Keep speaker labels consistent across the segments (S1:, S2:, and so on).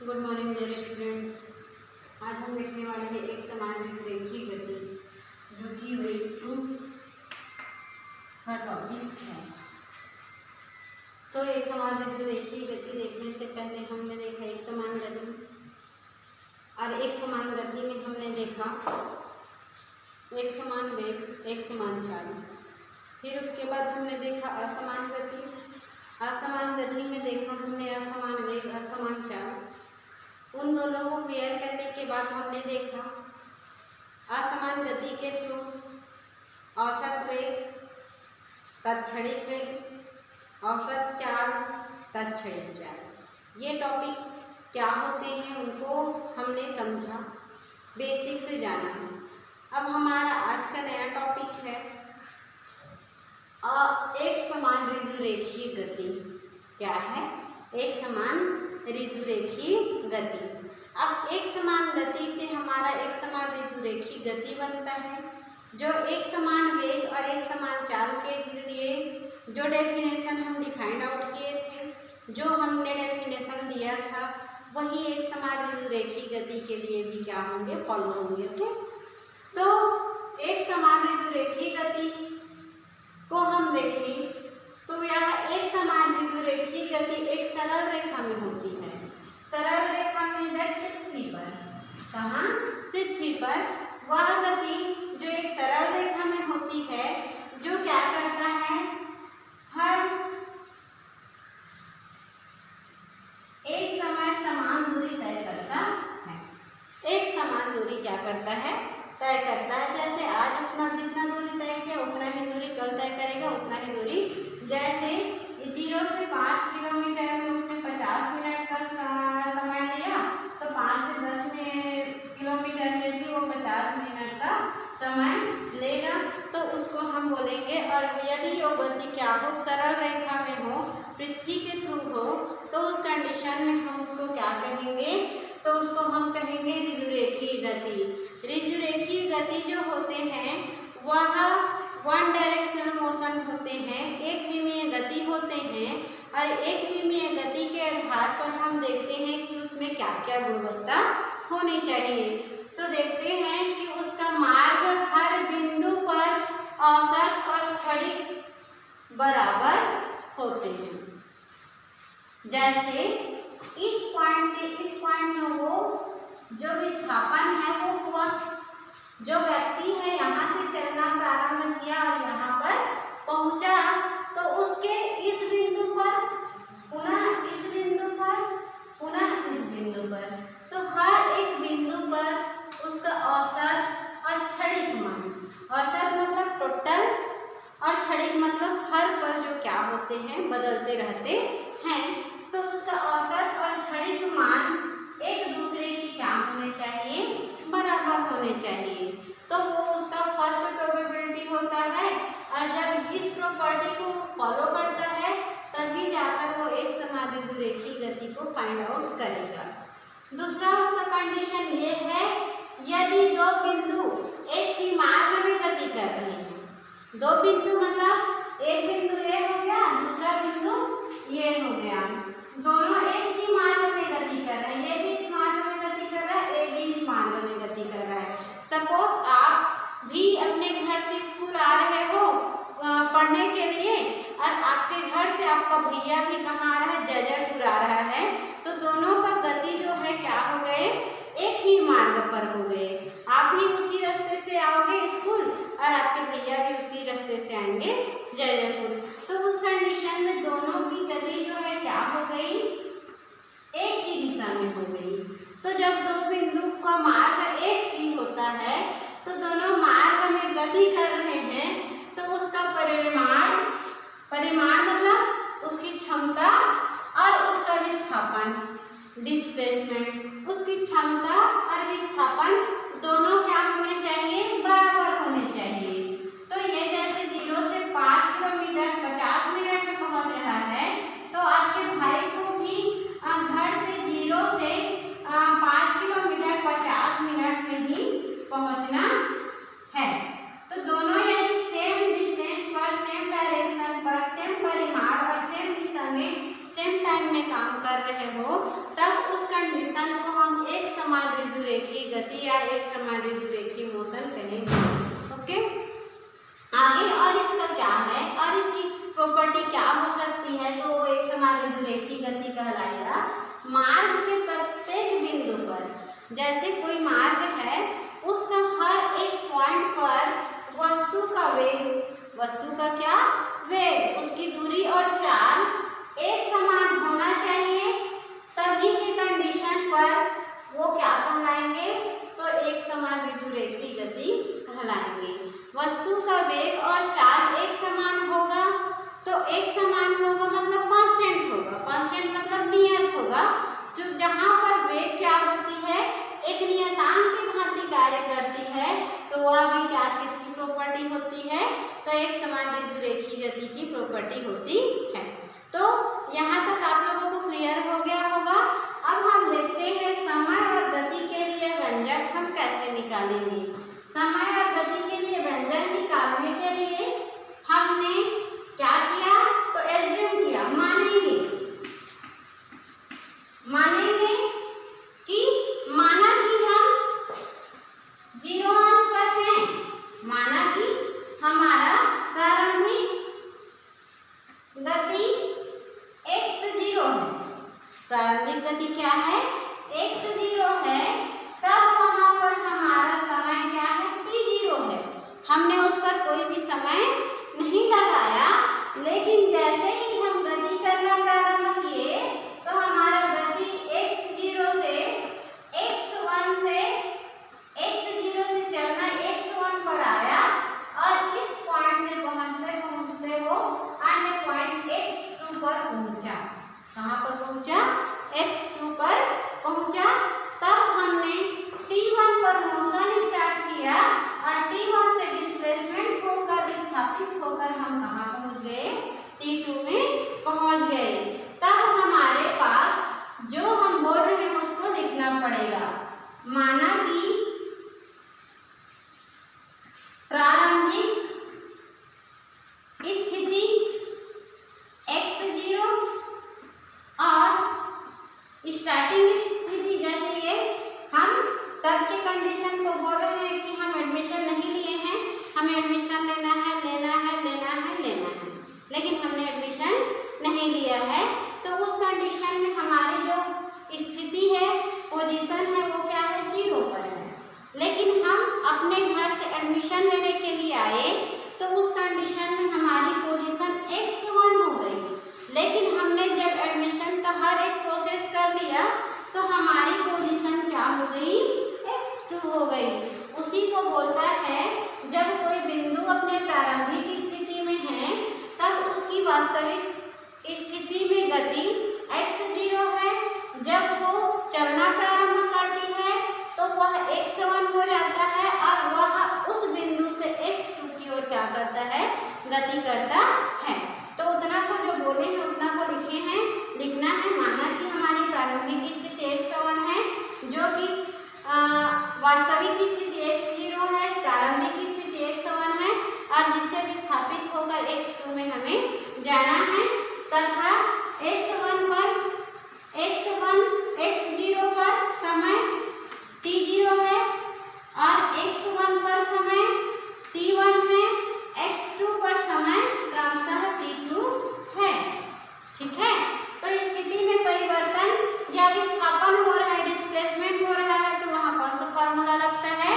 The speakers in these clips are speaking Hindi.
S1: गुड मॉर्निंग मेरे स्टूडेंट्स। आज हम देखने वाले हैं एक समान रेखीय गति जो कि वेव प्रूफ का टॉपिक है। तो एक समान रेखीय गति देखने से पहले हमने देखा एक समान गति, और एक समान गति में हमने देखा एक समान वेग, एक समान चाल। फिर उसके बाद हमने देखा असमान गति। असमान गति में देखा हमने असमान वेग, असमान चाल। उन दोनों को पेयर करने के बाद हमने देखा असमान गति के थ्रू औसत वेग, तत्क्षणिक वेग, औसत चाल, तत्क्षणिक चाल। ये टॉपिक क्या होते हैं उनको हमने समझा, बेसिक से जाना है। अब हमारा आज का नया टॉपिक है एक समान ऋजुरेखीय गति। क्या है? एक समान ऋजुरेखीय गति। अब एक समान गति से हमारा एक समान ऋजुरेखीय गति बनता है, जो एक समान वेग और एक समान चाल के लिए जो डेफिनेशन हम डिफाइंड आउट किए थे, जो हमने डेफिनेशन दिया था, वही एक समान ऋजुरेखीय गति के लिए भी क्या होंगे, फॉलो होंगे। ओके, तो एक समान ऋजुरेखीय गति को हम देखें तो यह एक समान ऋजुरेखीय गति एक सरल रेखा में होती है। सरल रेखा में पृथ्वी पर, कहाँ? पृथ्वी पर वह गति जो एक सरल रेखा में होती है, जो क्या करता है, हर एक समय समान दूरी तय करता है। एक समान दूरी क्या करता है, तय करता है। जैसे आज उतना जितना दूरी तय किया उतना ही दूरी कल तय करेगा, उतना ही दूरी। जैसे 0 से 5 किलोमीटर में उसने 50 मिनट का समय लिया, तो 5 से 10 किलोमीटर में भी वो 50 मिनट का समय लेगा, तो उसको हम बोलेंगे। और यदि वो गति क्या हो, सरल रेखा में हो, पृथ्वी के थ्रू हो, तो उस कंडीशन में हम उसको क्या कहेंगे, तो उसको हम कहेंगे ऋजुरेखीय गति। ऋजुरेखीय गति जो होते हैं वह वन डायरेक्शनल मोशन होते हैं, एक विमीय गति होते हैं। और एक विमीय गति के आधार पर हम देखते हैं कि उसमें क्या क्या गुणवत्ता होनी चाहिए। तो देखते हैं कि उसका मार्ग हर बिंदु पर औसत और क्षणिक बराबर होते हैं। जैसे इस पॉइंट से इस पॉइंट में वो जो विस्थापन है वो हुआ, जो व्यक्ति है यहाँ से चलना प्रारंभ किया और यहाँ पर पहुँचा, तो उसके इस बिंदु पर पुनः इस बिंदु पर पुनः इस बिंदु पर, तो हर एक बिंदु पर उसका औसत और क्षणिक मान, औसत मतलब टोटल और क्षणिक मतलब हर पल जो क्या होते हैं, बदलते रहते हैं, तो उसका औसत और क्षणिक मान एक दूसरे की क्या होने चाहिए, बराबर होने चाहिए। तो वो उसका फर्स्ट प्रोबेबिलिटी होता है, और जब इस प्रॉपर्टी को फॉलो करता है तभी जाकर वो एक समान ऋजुरेखीय गति को फाइंड आउट करेगा। दूसरा उसका कंडीशन ये है, यदि दो बिंदु एक ही मार्ग में गति कर रहे हैं, दो बिंदु मतलब एक बिंदु ये हो गया, दूसरा बिंदु ये हो गया, दोनों एक ही मार्ग में गति कर रहे हैं, ये भी इस मार्ग में गति कर रहा है, ये भी इस मार्ग में गति कर रहा है। सपोज आप भी अपने घर से स्कूल आ रहे हो पढ़ने के लिए, और आपके घर से आपका भैया भी कहाँ आ रहा है, जयपुर आ रहा है, तो दोनों का गति जो है क्या हो गए, एक ही मार्ग पर हो गए। आप भी उसी रास्ते से आओगे स्कूल और आपके भैया भी उसी रास्ते से आएंगे जयपुर, तो उस कंडीशन में दोनों की गति जो है क्या हो गई, एक ही दिशा में हो गई। तो जब दो बिंदु का मार्ग एक ही होता है, तो दोनों मार्ग में गति कर रहे हैं, तो उसका परिमाण मतलब उसकी क्षमता और उसका विस्थापन, डिस्प्लेसमेंट, उसकी क्षमता और विस्थापन दोनों क्या समान रेखीय मोशन कहेंगे। ओके, आगे और इसका क्या है और इसकी प्रॉपर्टी क्या हो सकती है, तो वो एक समान रेखीय गति कहलाएगा। मार्ग के प्रत्येक बिंदु पर, जैसे कोई मार्ग है उसका हर एक पॉइंट पर वस्तु का वेग, वस्तु का क्या वेग, उसकी दूरी और चाल एक समान होना चाहिए, तभी की कंडीशन पर वो क्या कहलाएंगे, तो एक समान रेखीय गति कहलाएंगे। वस्तु का वेग और चाल एक समान होगा, तो एक समान होगा मतलब कांस्टेंट होगा, कांस्टेंट मतलब नियत होगा। जो जहाँ पर वेग क्या होती है, एक नियतांक की भांति कार्य करती है, तो वह भी क्या किसकी प्रॉपर्टी होती है, तो एक समान रेखीय गति की प्रॉपर्टी होती है। तो यहाँ तक आप लोगों को क्लियर हो गया होगा। अब हम देखते हैं समय और गति के लिए व्यंजक हम कैसे निकालेंगे। समय और गति के लिए व्यंजक निकालने के लिए हमने क्या किया, तो एज्यूम किया, मानेंगे कि माना कि हम 0 अंश पर हैं, माना कि हमारा प्रारंभिक गति x0 है, प्रारंभिक गति क्या है, x0 है, तब वहां पर हमारा समय क्या है, t0 है। हमने उस पर कोई भी समय नहीं लगाया, लेकिन जैसे ही हम गति करना प्रारंभ किए तो हमारा गति x0 से x1 से चलना x1 पर आया और इस पॉइंट से पहुंचते पहुंचते वो अन्य पॉइंट x2 पर पहुंचा। कहाँ पर पहुंचा, x2 पर पहुंचा। तब हमने t1 पर मोशन स्टार्ट किया और t1 से डिस्प्लेसमेंट होकर विस्थापित होकर हम कहाँ पहुंच गए, t2 में पहुंच गए। तब हमारे पास जो हम बोल रहे हैं उसको लिखना पड़ेगा। माना कि प्रारंभिक स्थिति x0 और स्टार्टिंग स्थिति, जैसे ये हम तब के कंडीशन को बोल रहे हैं कि हम एडमिशन नहीं लिए हैं, हमें एडमिशन लेना है, लेकिन हमने एडमिशन नहीं लिया है, तो उस कंडीशन में हमारी जो स्थिति है, पोजीशन है, वो क्या है, 0 पर है। लेकिन हम अपने घर से एडमिशन लेने के लिए आए, तो उस कंडीशन में हमारी पोजीशन x1 हो गई, लेकिन हमने जब एडमिशन का हर एक प्रोसेस कर लिया तो हमारी पोजीशन क्या हो गई, x2 हो गई। उसी को बोलता है जब कोई बिंदु अपने प्रारंभिक स्थिति में है तब उसकी वास्तविक स्थिति में गति x0 है, जब वो चलना प्रारंभ करती है तो वह x1 हो जाता है और वह उस बिंदु से x2 की ओर क्या करता है, गति करता है। तो उतना को जो बोले हैं उतना को लिखे हैं, लिखना है। माना कि हमारी प्रारंभिक स्थिति x1 है, जो कि वास्तविक स्थिति x0 है, प्रारंभिक स्थिति x1 है और जिससे विस्थापित होकर x2 में हमें जाना है। तथा x0 पर समय t0 है और x1 पर समय t1 है, x2 पर समय क्रमशः t2 है। ठीक है, तो स्थिति में परिवर्तन या विस्थापन हो रहा है, डिस्प्लेसमेंट हो रहा है, तो वहाँ कौन सा फॉर्मूला लगता है,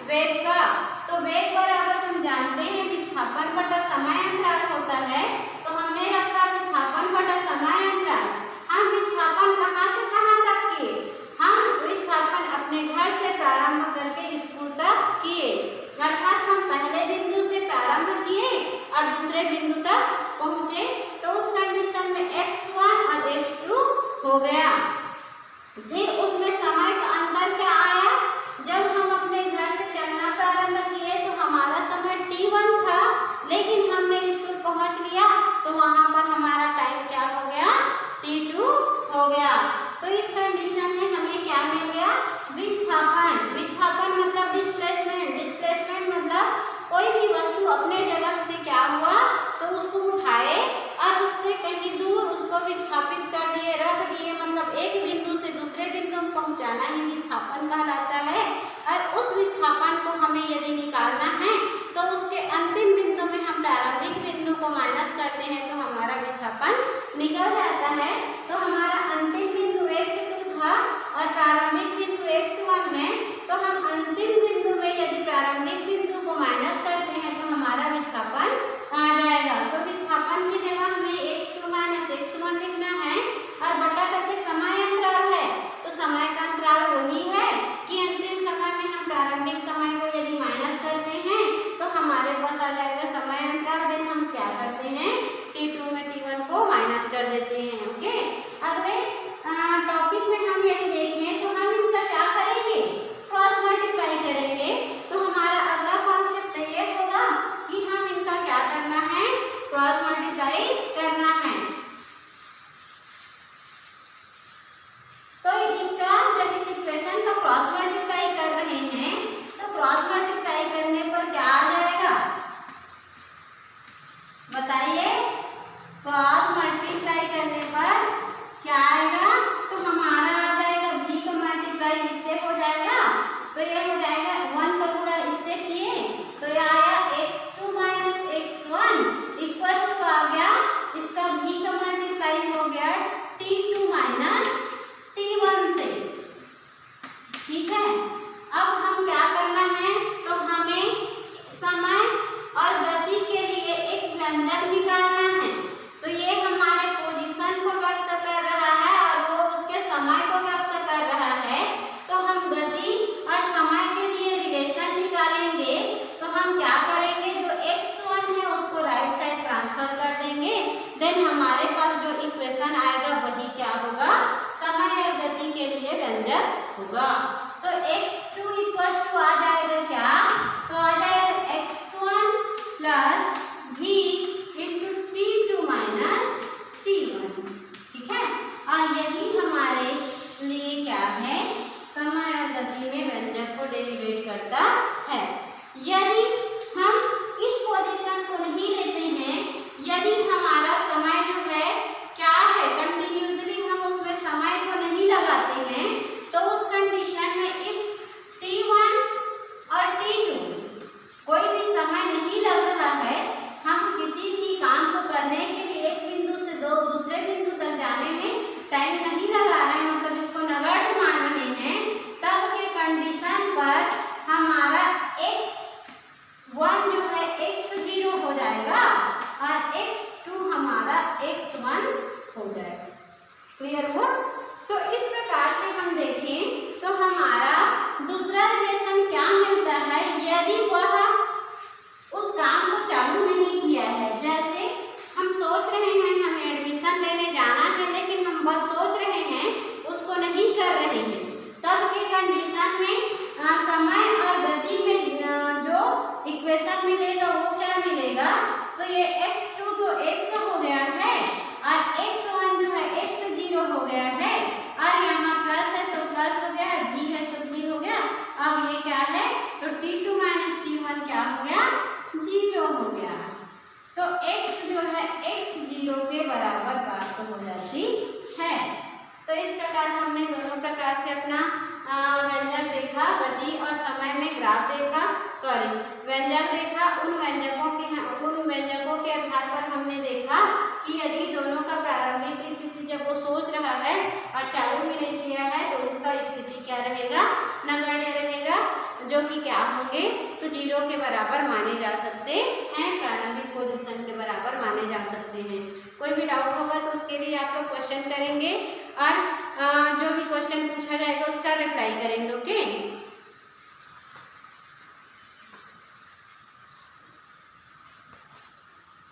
S1: वेग का। तो वेग बराबर हम जानते हैं विस्थापन बटा समय अंतराल होता है, तो हमने रखा विस्थापन बटा समय अंतराल। हम विस्थापन कहाँ से कहाँ तक किए, हम विस्थापन अपने घर से प्रारंभ करके स्कूल तक किए, अर्थात हम पहले बिंदु से प्रारंभ किए और दूसरे बिंदु तक पहुँचे, तो उस कंडीशन में x1 और x2 हो गया। फिर उसमें समय का अंतर क्या आया, जब हम अपने घर से चलना प्रारंभ किए तो हमारा समय t1 था, लेकिन हमने स्कूल पहुंच लिया तो वहां पर हमारा टाइम क्या हो गया, t2 हो गया। तो इस कंडीशन में हमें क्या मिल गया, विस्थापन। विस्थापन मतलब डिस्प्लेसमेंट, डिस्प्लेसमेंट मतलब कोई भी वस्तु अपने जगह से क्या हुआ, तो उसको उठाए और उससे कहीं दूर उसको विस्थापित कर दिए, रख दिए, मतलब एक बिंदु से दूसरे बिंदु में पहुंचा निकल जाता है तो हमारा अंतिम बिंदु x2 था और प्रारंभिक बिंदु x1 है, तो हम अंतिम बिंदु में यदि प्रारंभिक बिंदु को माइनस करते हैं तो हमारा विस्थापन आ जाएगा। तो विस्थापन की जगह हमें x2 माइनस x1 लिखना है और बटा करके समय अंतराल है, तो समय का अंतराल वही है कि अंतिम समय में हम प्रारंभिक समय को यदि माइनस करते हैं तो हमारे पास आ जाएगा समय अंतराल। देन हम क्या करते हैं, t2 में t1 को माइनस कर देते हैं। ओके, अगले टॉपिक में हम यदि देखें तो हम इसका क्या करेंगे, क्रॉस मल्टीप्लाई करेंगे। तो हमारा अगला कॉन्सेप्ट ये होगा कि हम इनका क्या करना है, क्रॉस मल्टीप्लाई करना है। तो इसका जब इस इक्वेशन का क्रॉस मल्टीप्लाई कर रहे हैं तो क्रॉस मल्टीप्लाई करने पर क्या आ जाएगा बताइए, क्रॉस मल्टीप्लाई करने पर क्या आएगा, तो हमारा आ जाएगा v का मल्टीप्लाई इससे हो जाएगा, तो ये हो जाएगा 1 का पूरा इससे किए तो ये आया x2 minus x1 equal to आ गया, इसका v का मल्टीप्लाई हो गया t2 माइनस t1 से। ठीक है, अब हम क्या करना है, तो हमें समय और गति के लिए एक व्यंजक निकालना है। तो ये हमारे पोजीशन को व्यक्त कर रहा है और वो उसके समय को व्यक्त कर रहा है, तो हम गति और समय के लिए रिलेशन निकालेंगे। तो हम क्या करेंगे, जो x1 है उसको राइट साइड ट्रांसफर कर देंगे, देन हमारे पास जो इक्वेशन आएगा वही क्या होगा, समय और गति के लिए व्यंजक होगा। तो x2 इक्वल टू आ जाएगा क्या, तो आ जाएगा x1 plus v into t2 minus t1। ठीक है, और यही हमारे लिए क्या है, समय और गति में व्यंजक को डेरिवेट करता है। यदि हम इस पोजीशन को नहीं लेते हैं, यदि हमारा समय जो है क्या है, कंटिन्यूसली हम उसमें समय को नहीं लगाते हैं, तो उस कंडीशन में इफ t1 और t2 कोई भी समय नहीं लग रहा है, हम किसी भी काम को करने के लिए एक बिंदु से दूसरे बिंदु तक जाने में टाइम नहीं लगा रहे हैं, मतलब इसको नगण्य मान रहे हैं, तब के कंडीशन पर हमारा x1 जो है x0 हो जाएगा और x2 हमारा x1 हो जाएगा। क्लियर हुआ? तो इस प्रकार से हम देखें तो हमारा दूसरा रिलेशन क्या मिलता है, यदि वह उस काम को चालू नहीं किया है, जैसे हम सोच रहे हैं हमें एडमिशन लेने जाना है लेकिन हम बस सोच रहे हैं उसको नहीं कर रहे हैं, तब के कंडीशन में समय और गति में जो इक्वेशन मिलेगा वो क्या मिलेगा, तो ये x2 तो x हो गया है और x1 जो है x0 हो गया है और यहाँ प्लस है तो प्लस हो गया है, v है तो v हो गया। अब ये क्या है, तो t2 माइनस t1 क्या हो गया, 0 हो गया। तो x जो है x0 के बराबर प्राप्त हो जाती है। तो इस प्रकार हमने दोनों प्रकार से अपना व्यंजक देखा, गति और समय में ग्राफ देखा, व्यंजक देखा। उन व्यंजकों के आधार पर हमने देखा कि यदि दोनों का प्रारंभिक स्थिति जब वो सोच रहा है और चालू भी नहीं किया है तो उसका स्थिति क्या रहेगा, नगण्य रहेगा, जो कि क्या होंगे, तो 0 के बराबर माने जा सकते हैं, प्रारंभिक पोजीशन के बराबर माने जा सकते हैं। कोई भी डाउट होगा तो उसके लिए आप लोग क्वेश्चन करेंगे और जो भी क्वेश्चन पूछा जाएगा उसका